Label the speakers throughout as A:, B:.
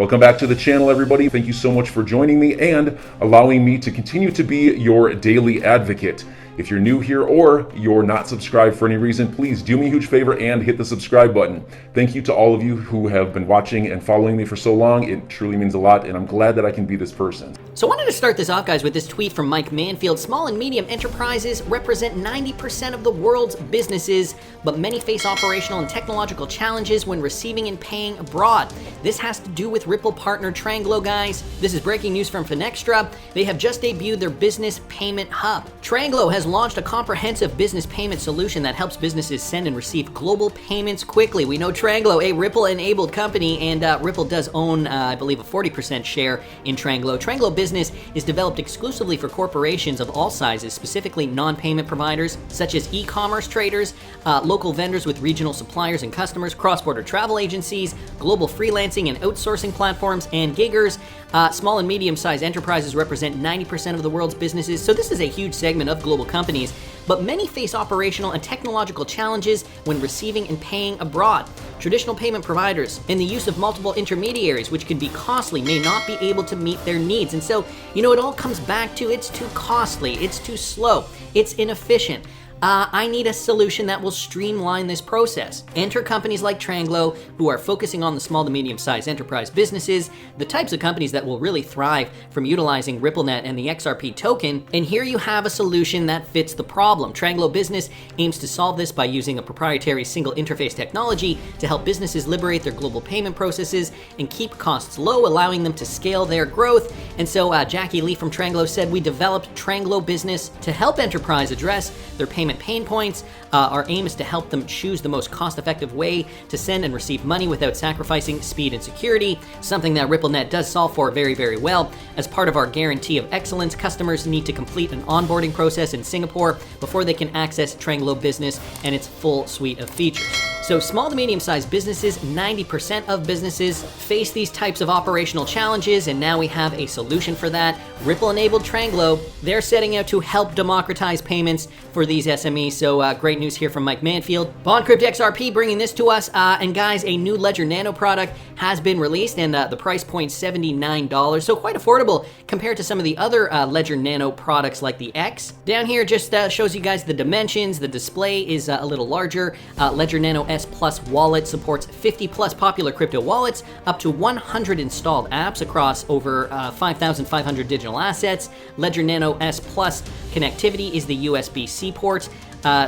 A: Welcome back to the channel, everybody. Thank you so much for joining me and allowing me to continue to be your daily advocate. If you're new here or you're not subscribed for any reason, please do me a huge favor and hit the subscribe button. Thank you to all of you who have been watching and following me for so long. It truly means a lot, and I'm glad that I can be this person.
B: So I wanted to start this off, guys, with this tweet from Mike Mansfield. Small and medium enterprises represent 90% of the world's businesses, but many face operational and technological challenges when receiving and paying abroad. This has to do with Ripple partner Tranglo, guys. This is breaking news from Finextra. They have just debuted their business payment hub. Tranglo has launched a comprehensive business payment solution that helps businesses send and receive global payments quickly. We know Tranglo, a Ripple-enabled company, and Ripple does own, I believe, a 40% share in Tranglo. Tranglo Business is developed exclusively for corporations of all sizes, specifically non-payment providers, such as e-commerce traders, local vendors with regional suppliers and customers, cross-border travel agencies, global freelancing and outsourcing platforms, and giggers. Small and medium-sized enterprises represent 90% of the world's businesses, so this is a huge segment of global companies, but many face operational and technological challenges when receiving and paying abroad. Traditional payment providers and the use of multiple intermediaries, which can be costly, may not be able to meet their needs. And so, it all comes back to it's too costly, it's too slow, it's inefficient. I need a solution that will streamline this process. Enter companies like Tranglo, who are focusing on the small to medium-sized enterprise businesses, the types of companies that will really thrive from utilizing RippleNet and the XRP token, and here you have a solution that fits the problem. Tranglo Business aims to solve this by using a proprietary single interface technology to help businesses liberate their global payment processes and keep costs low, allowing them to scale their growth. And so Jackie Lee from Tranglo said, "We developed Tranglo Business to help enterprise address their payment pain points. Our aim is to help them choose the most cost-effective way to send and receive money without sacrificing speed and security, something that RippleNet does solve for very, very well. As part of our guarantee of excellence, customers need to complete an onboarding process in Singapore before they can access Tranglo Business and its full suite of features." So small to medium-sized businesses, 90% of businesses face these types of operational challenges, and now we have a solution for that. Ripple-enabled Tranglo, they're setting out to help democratize payments for these SMEs. So great news here from Mike Mansfield. BondCrypt XRP bringing this to us. And guys, a new Ledger Nano product has been released, and the price point $79. So quite affordable compared to some of the other Ledger Nano products like the X. Down here just shows you guys the dimensions. The display is a little larger. Ledger Nano S Plus wallet supports 50 plus popular crypto wallets, up to 100 installed apps across over 5,500 digital assets. Ledger Nano S Plus connectivity is the USB-C port.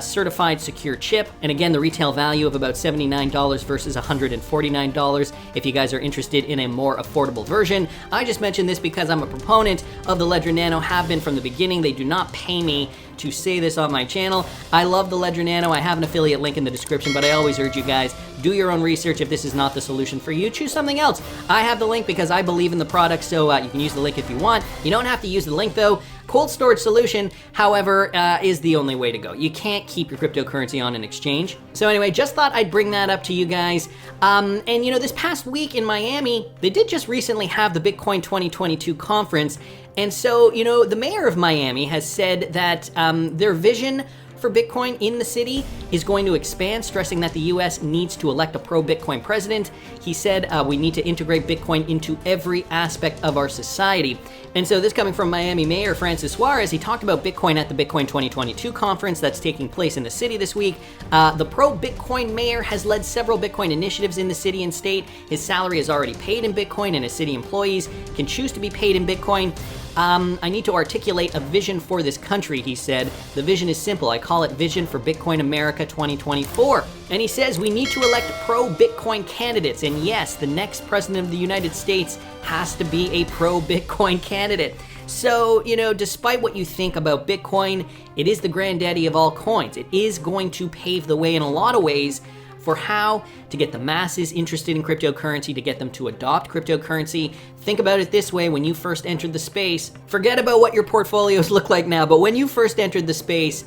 B: Certified secure chip, and again the retail value of about $79 versus $149 if you guys are interested in a more affordable version. I just mentioned this because I'm a proponent of the Ledger Nano, have been from the beginning. They do not pay me to say this on my channel. I love the Ledger Nano. I have an affiliate link in the description, but I always urge you guys, do your own research. If this is not the solution for you, choose something else. I have the link because I believe in the product, so you can use the link if you want. You don't have to use the link though. Cold storage solution, however, is the only way to go. You can't keep your cryptocurrency on an exchange. So anyway, just thought I'd bring that up to you guys. And this past week in Miami, they did just recently have the Bitcoin 2022 conference. And so, the mayor of Miami has said that their vision for Bitcoin in the city is going to expand, stressing that the US needs to elect a pro-Bitcoin president. He said we need to integrate Bitcoin into every aspect of our society. And so this coming from Miami Mayor Francis Suarez, he talked about Bitcoin at the Bitcoin 2022 conference that's taking place in the city this week. The pro-Bitcoin mayor has led several Bitcoin initiatives in the city and state. His salary is already paid in Bitcoin, and his city employees can choose to be paid in Bitcoin. I need to articulate a vision for this country, he said. The vision is simple. I call it Vision for Bitcoin America 2024. And he says we need to elect pro-Bitcoin candidates. And yes, the next president of the United States has to be a pro-Bitcoin candidate. So, despite what you think about Bitcoin, it is the granddaddy of all coins. It is going to pave the way in a lot of ways for how to get the masses interested in cryptocurrency, to get them to adopt cryptocurrency. Think about it this way: when you first entered the space, forget about what your portfolios look like now, but when you first entered the space,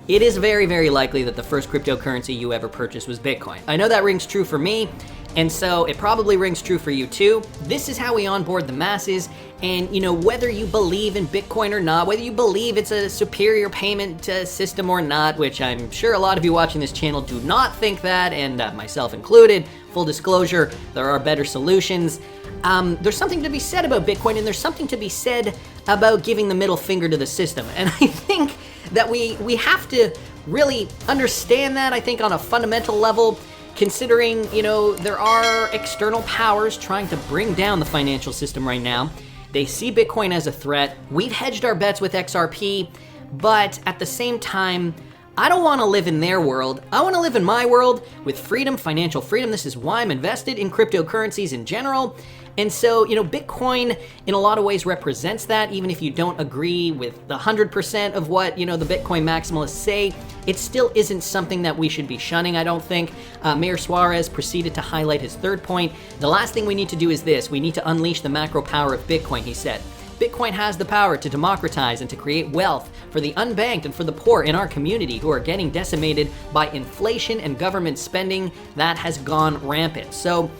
B: it is very, very likely that the first cryptocurrency you ever purchased was Bitcoin. I know that rings true for me, and so it probably rings true for you too. This is how we onboard the masses, and whether you believe in Bitcoin or not, whether you believe it's a superior payment system or not, which I'm sure a lot of you watching this channel do not think that, and myself included. Full disclosure, there are better solutions. there's something to be said about Bitcoin, and there's something to be said about giving the middle finger to the system. And I think that we have to really understand that, I think, on a fundamental level, considering, there are external powers trying to bring down the financial system right now. They see Bitcoin as a threat. We've hedged our bets with XRP, but at the same time, I don't want to live in their world. I want to live in my world with freedom, financial freedom. This is why I'm invested in cryptocurrencies in general. And so, Bitcoin in a lot of ways represents that. Even if you don't agree with the 100% of what, the Bitcoin maximalists say, it still isn't something that we should be shunning, I don't think. Mayor Suarez proceeded to highlight his third point. The last thing we need to do is this. We need to unleash the macro power of Bitcoin, he said. Bitcoin has the power to democratize and to create wealth for the unbanked and for the poor in our community who are getting decimated by inflation and government spending that has gone rampant. So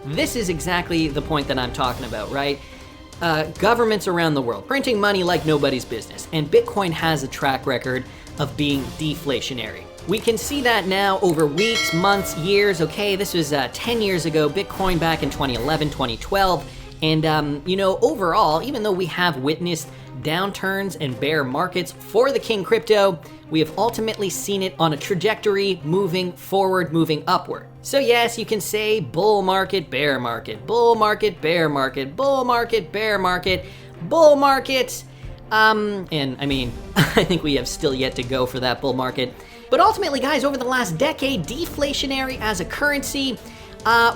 B: this is exactly the point that I'm talking about, right? Governments around the world printing money like nobody's business, and Bitcoin has a track record of being deflationary. We can see that now over weeks, months, years. Okay, this was 10 years ago, Bitcoin back in 2011, 2012. And, overall, even though we have witnessed downturns and bear markets for the king crypto, we have ultimately seen it on a trajectory moving forward, moving upward. So yes, you can say bull market, bear market, bull market, bear market, bull market, bear market, bull market. And I mean, I think we have still yet to go for that bull market. But ultimately, guys, over the last decade, deflationary as a currency.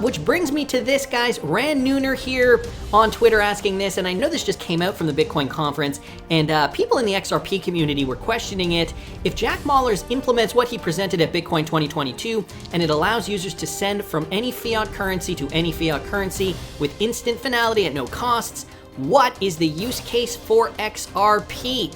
B: Which brings me to this, guys. Rand Nooner here on Twitter asking this, and I know this just came out from the Bitcoin conference, and people in the XRP community were questioning it. If Jack Mallers implements what he presented at Bitcoin 2022, and it allows users to send from any fiat currency to any fiat currency with instant finality at no costs, what is the use case for XRP?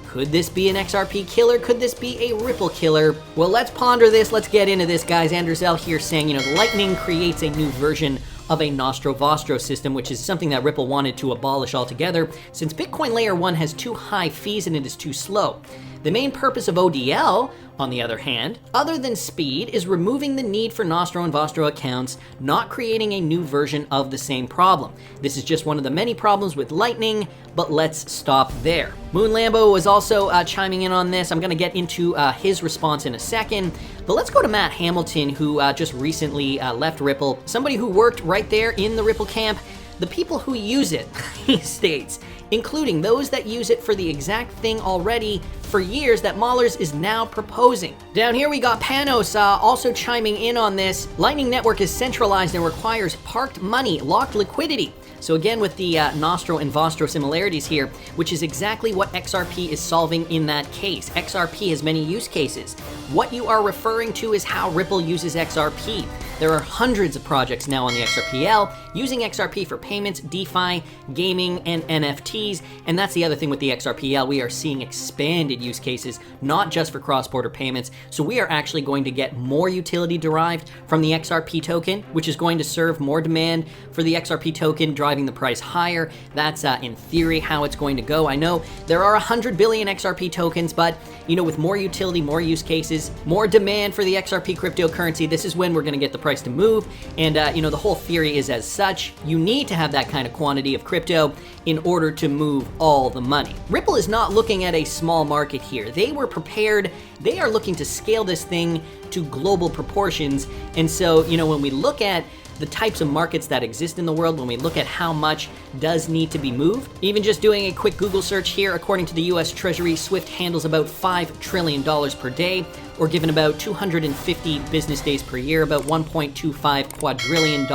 B: Could this be an XRP killer? Could this be a Ripple killer? Well, let's ponder this. Let's get into this, guys. Anderzel here saying, Lightning creates a new version of a Nostro Vostro system, which is something that Ripple wanted to abolish altogether, since Bitcoin Layer 1 has too high fees and it is too slow. The main purpose of ODL, on the other hand, other than speed, is removing the need for Nostro and Vostro accounts, not creating a new version of the same problem. This is just one of the many problems with Lightning, but let's stop there. Moon Lambo was also chiming in on this. I'm going to get into his response in a second, but let's go to Matt Hamilton, who just recently left Ripple, somebody who worked right there in the Ripple camp. The people who use it, he states, including those that use it for the exact thing already for years that Mallers is now proposing. Down here we got Panos also chiming in on this. Lightning Network is centralized and requires parked money, locked liquidity. So again, with the Nostro and Vostro similarities here, which is exactly what XRP is solving in that case. XRP has many use cases. What you are referring to is how Ripple uses XRP. There are hundreds of projects now on the XRPL using XRP for payments, DeFi, gaming, and NFTs. And that's the other thing with the XRPL. We are seeing expanded use cases, not just for cross-border payments. So we are actually going to get more utility derived from the XRP token, which is going to serve more demand for the XRP token, driving the price higher. That's in theory how it's going to go. I know there are 100 billion XRP tokens, but with more utility, more use cases, more demand for the XRP cryptocurrency, this is when we're going to get the price to move. And the whole theory is as such, you need to have that kind of quantity of crypto in order to move all the money. Ripple is not looking at a small market here. They were prepared. They are looking to scale this thing to global proportions. And so, when we look at the types of markets that exist in the world, when we look at how much does need to be moved, even just doing a quick Google search here, according to the US Treasury, SWIFT handles about $5 trillion per day, or given about 250 business days per year, about $1.25 quadrillion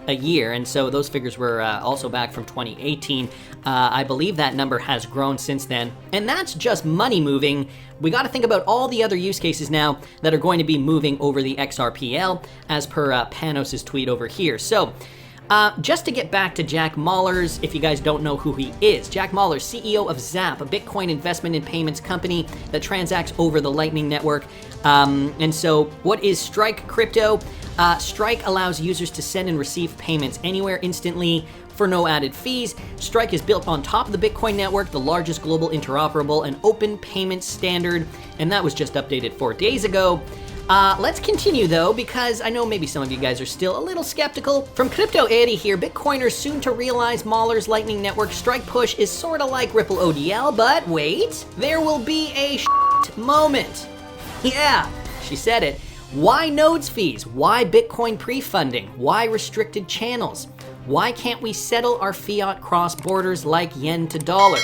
B: a year. And so those figures were also back from 2018. I believe that number has grown since then. And that's just money moving. We got to think about all the other use cases now that are going to be moving over the XRPL, as per Panos' tweet over here. So just to get back to Jack Mallers, if you guys don't know who he is, Jack Mallers, CEO of Zap, a Bitcoin investment and payments company that transacts over the Lightning Network. And so what is Strike Crypto? Strike allows users to send and receive payments anywhere instantly for no added fees. Strike is built on top of the Bitcoin network, the largest global interoperable and open payment standard, and that was just updated 4 days ago. Let's continue though, because I know maybe some of you guys are still a little skeptical. From Crypto Eddie here, Bitcoiners soon to realize Mahler's Lightning Network strike push is sort of like Ripple ODL, but wait, there will be a moment. Yeah, she said it. Why nodes fees? Why Bitcoin pre-funding? Why restricted channels? Why can't we settle our fiat cross borders like yen to dollar?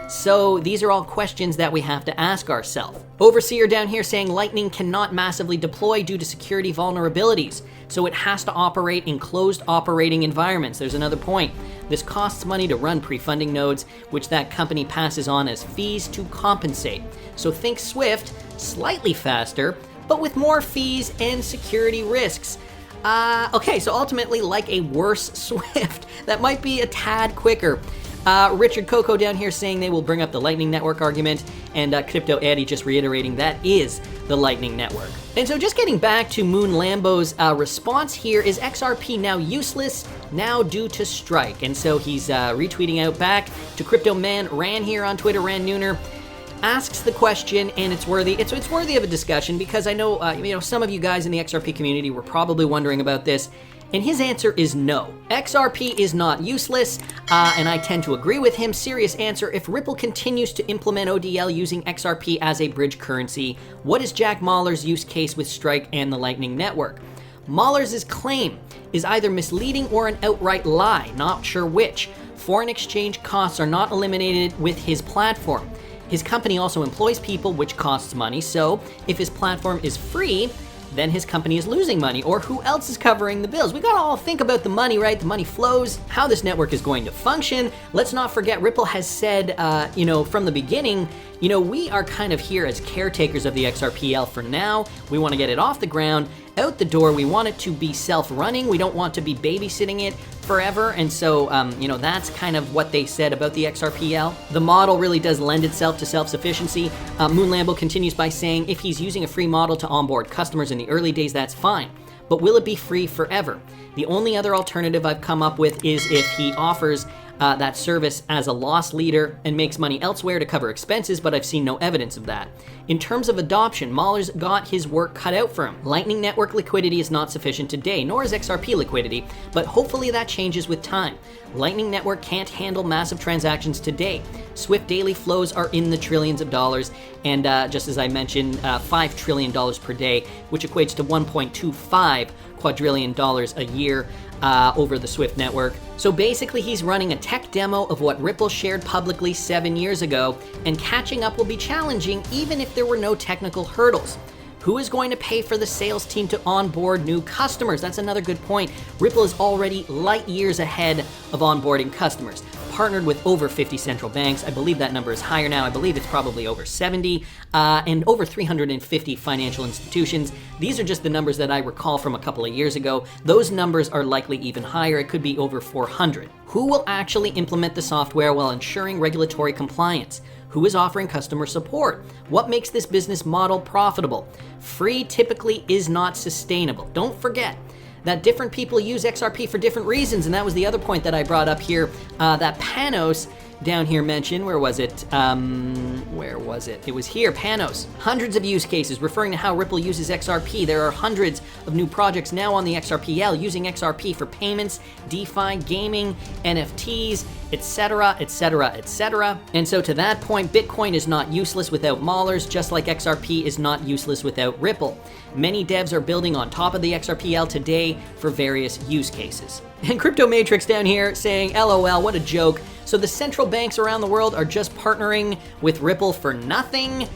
B: So these are all questions that we have to ask ourselves. Overseer down here saying Lightning cannot massively deploy due to security vulnerabilities, so it has to operate in closed operating environments. There's another point. This costs money to run pre-funding nodes, which that company passes on as fees to compensate. So think Swift, slightly faster, but with more fees and security risks. Okay, so ultimately like a worse Swift that might be a tad quicker. Richard Coco down here saying they will bring up the Lightning Network argument, and Crypto Eddie just reiterating that is the Lightning Network. And so just getting back to Moon Lambo's response here, is XRP now useless, now due to strike? And so he's retweeting out back to Crypto Man Ran here on Twitter. Ran Nooner asks the question, and it's worthy of a discussion, because I know some of you guys in the XRP community were probably wondering about this. And his answer is no. XRP is not useless, and I tend to agree with him. Serious answer: if Ripple continues to implement ODL using XRP as a bridge currency, what is Jack Mallers' use case with Strike and the Lightning Network? Mallers' claim is either misleading or an outright lie, not sure which. Foreign exchange costs are not eliminated with his platform. His company also employs people, which costs money, so if his platform is free, then his company is losing money, or who else is covering the bills? We gotta all think about the money, right? The money flows, how this network is going to function. Let's not forget, Ripple has said, from the beginning, we are kind of here as caretakers of the XRPL for now. We want to get it off the ground, out the door. We want it to be self-running. We don't want to be babysitting it forever. And so, that's kind of what they said about the XRPL. The model really does lend itself to self-sufficiency. Moon Lambo continues by saying, if he's using a free model to onboard customers in the early days, that's fine. But will it be free forever? The only other alternative I've come up with is if he offers that service as a loss leader and makes money elsewhere to cover expenses, but I've seen no evidence of that. In terms of adoption, Mahler's got his work cut out for him. Lightning Network liquidity is not sufficient today, nor is XRP liquidity, but hopefully that changes with time. Lightning Network can't handle massive transactions today. Swift daily flows are in the trillions of dollars, and just as I mentioned, $5 trillion per day, which equates to $1.25 quadrillion a year over the Swift network. So basically he's running a tech demo of what Ripple shared publicly 7 years ago, and catching up will be challenging even if there were no technical hurdles. Who is going to pay for the sales team to onboard new customers? That's another good point. Ripple is already light years ahead of onboarding customers. Partnered with over 50 central banks. I believe that number is higher now. I believe it's probably over 70, and over 350 financial institutions. These are just the numbers that I recall from a couple of years ago. Those numbers are likely even higher. It could be over 400. Who will actually implement the software while ensuring regulatory compliance? Who is offering customer support? What makes this business model profitable? Free typically is not sustainable. Don't forget that different people use XRP for different reasons, and that was the other point that I brought up here, that Panos down here mentioned. Where was it? It was here, Panos. Hundreds of use cases referring to how Ripple uses XRP. There are hundreds of new projects now on the XRPL using XRP for payments, DeFi, gaming, NFTs, etc., etc., etc. And so to that point, Bitcoin is not useless without Mahlers, just like XRP is not useless without Ripple. Many devs are building on top of the XRPL today for various use cases. And Crypto Matrix down here saying, LOL, what a joke. So the central banks around the world are just partnering with Ripple for nothing?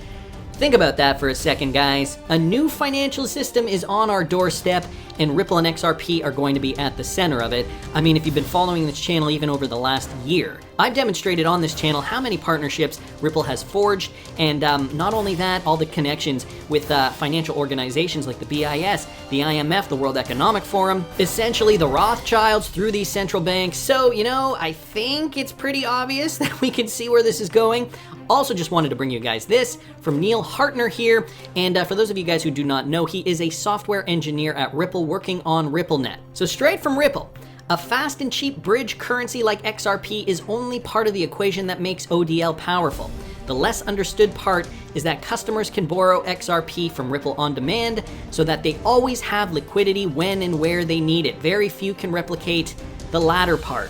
B: Think about that for a second, guys. A new financial system is on our doorstep, and Ripple and XRP are going to be at the center of it. I mean, if you've been following this channel even over the last year, I've demonstrated on this channel how many partnerships Ripple has forged, and not only that, all the connections with financial organizations like the BIS, the IMF, the World Economic Forum, essentially the Rothschilds through these central banks. So, I think it's pretty obvious that we can see where this is going. Also just wanted to bring you guys this from Neil Hartner here, and for those of you guys who do not know, he is a software engineer at Ripple working on RippleNet. So straight from Ripple, a fast and cheap bridge currency like XRP is only part of the equation that makes ODL powerful. The less understood part is that customers can borrow XRP from Ripple on demand so that they always have liquidity when and where they need it. Very few can replicate the latter part.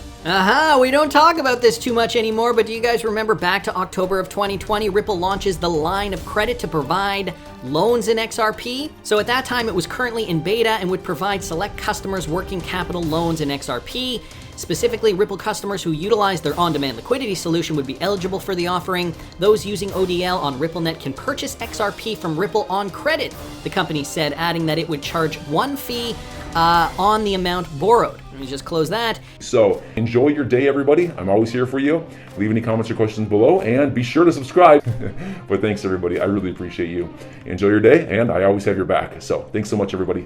B: We don't talk about this too much anymore, but do you guys remember back to October of 2020, Ripple launches the line of credit to provide loans in XRP? So at that time, it was currently in beta and would provide select customers working capital loans in XRP. Specifically, Ripple customers who utilize their on-demand liquidity solution would be eligible for the offering. Those using ODL on RippleNet can purchase XRP from Ripple on credit, the company said, adding that it would charge one fee on the amount borrowed. Let me just close that.
A: So enjoy your day, everybody. I'm always here for you. Leave any comments or questions below, and be sure to subscribe. But thanks, everybody. I really appreciate you. Enjoy your day, and I always have your back. So thanks so much, everybody.